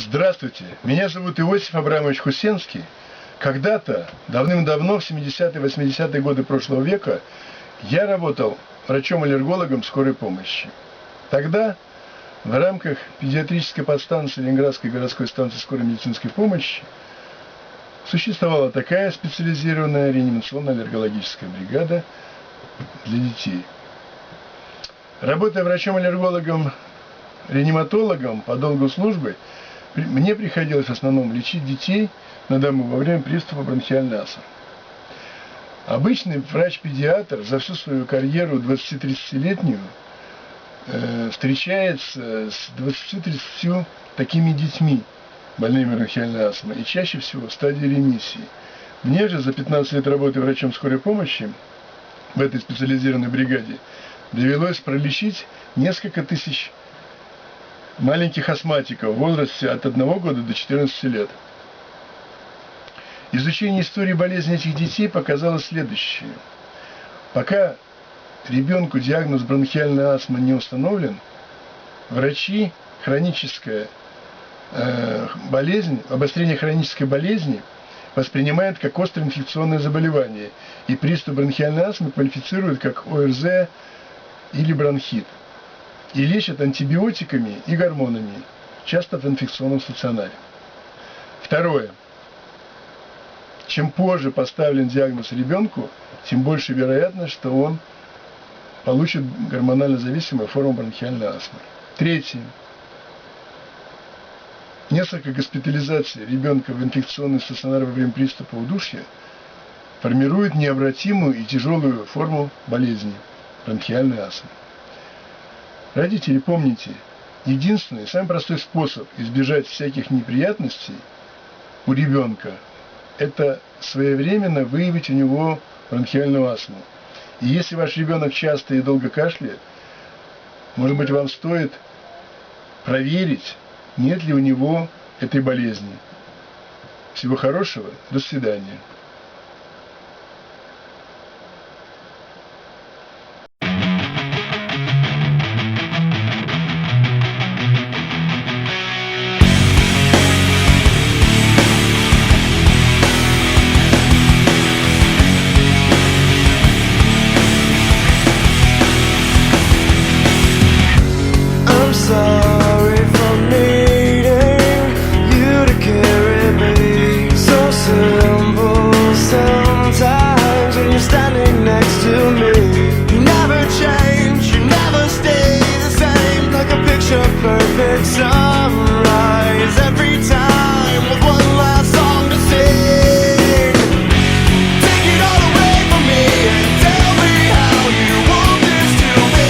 Здравствуйте, меня зовут Иосиф Абрамович Хусенский. Когда-то, давным-давно, в 70-е, 80-е годы прошлого века, я работал врачом-аллергологом скорой помощи. Тогда в рамках педиатрической подстанции Ленинградской городской станции скорой медицинской помощи существовала такая специализированная реанимационно-аллергологическая бригада для детей. Работая врачом-аллергологом-реаниматологом по долгу службы, мне приходилось в основном лечить детей на дому во время приступа бронхиальной астмы. Обычный врач-педиатр за всю свою карьеру 20-30-летнюю встречается с 20-30 такими детьми, больными бронхиальной астмой, и чаще всего в стадии ремиссии. Мне же за 15 лет работы врачом скорой помощи в этой специализированной бригаде довелось пролечить несколько тысяч маленьких астматиков в возрасте от 1 года до 14 лет. Изучение истории болезни этих детей показало следующее. Пока ребенку диагноз бронхиальной астмы не установлен, врачи хроническая болезнь, обострение хронической болезни воспринимают как острое инфекционное заболевание, и приступ бронхиальной астмы квалифицируют как ОРЗ или бронхит, и лечат антибиотиками и гормонами, часто в инфекционном стационаре. Второе. Чем позже поставлен диагноз ребенку, тем больше вероятность, что он получит гормонально зависимую форму бронхиальной астмы. Третье. Несколько госпитализаций ребенка в инфекционный стационар во время приступа удушья формирует необратимую и тяжелую форму болезни бронхиальной астмы. Родители, помните, единственный, самый простой способ избежать всяких неприятностей у ребенка – это своевременно выявить у него бронхиальную астму. И если ваш ребенок часто и долго кашляет, может быть, вам стоит проверить, нет ли у него этой болезни. Всего хорошего, до свидания. Sorry for needing you to carry me. So simple sometimes when you're standing next to me. You never change, you never stay the same. Like a picture perfect sunrise every time with one last song to sing. Take it all away from me and tell me how you want this to be.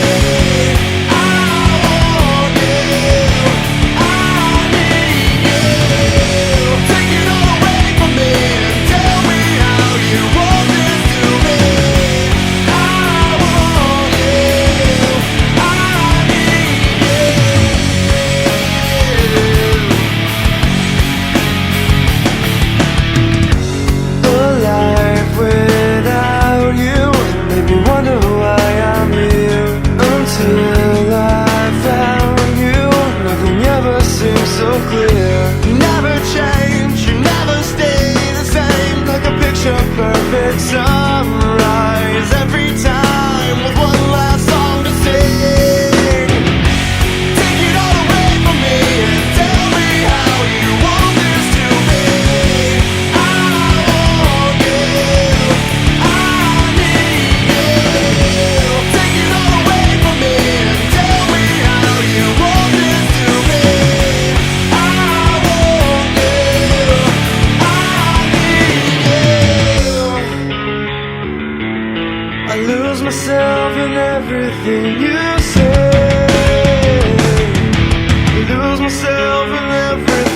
So clear, you never change, you never stay the same. Like a picture perfect sunrise every time with one last song to sing. Take it all away from me and tell me how you want this to be. I want you, I need you. Take it all away from me and tell me how you want this to be. I lose myself in everything you say. I lose myself in everything.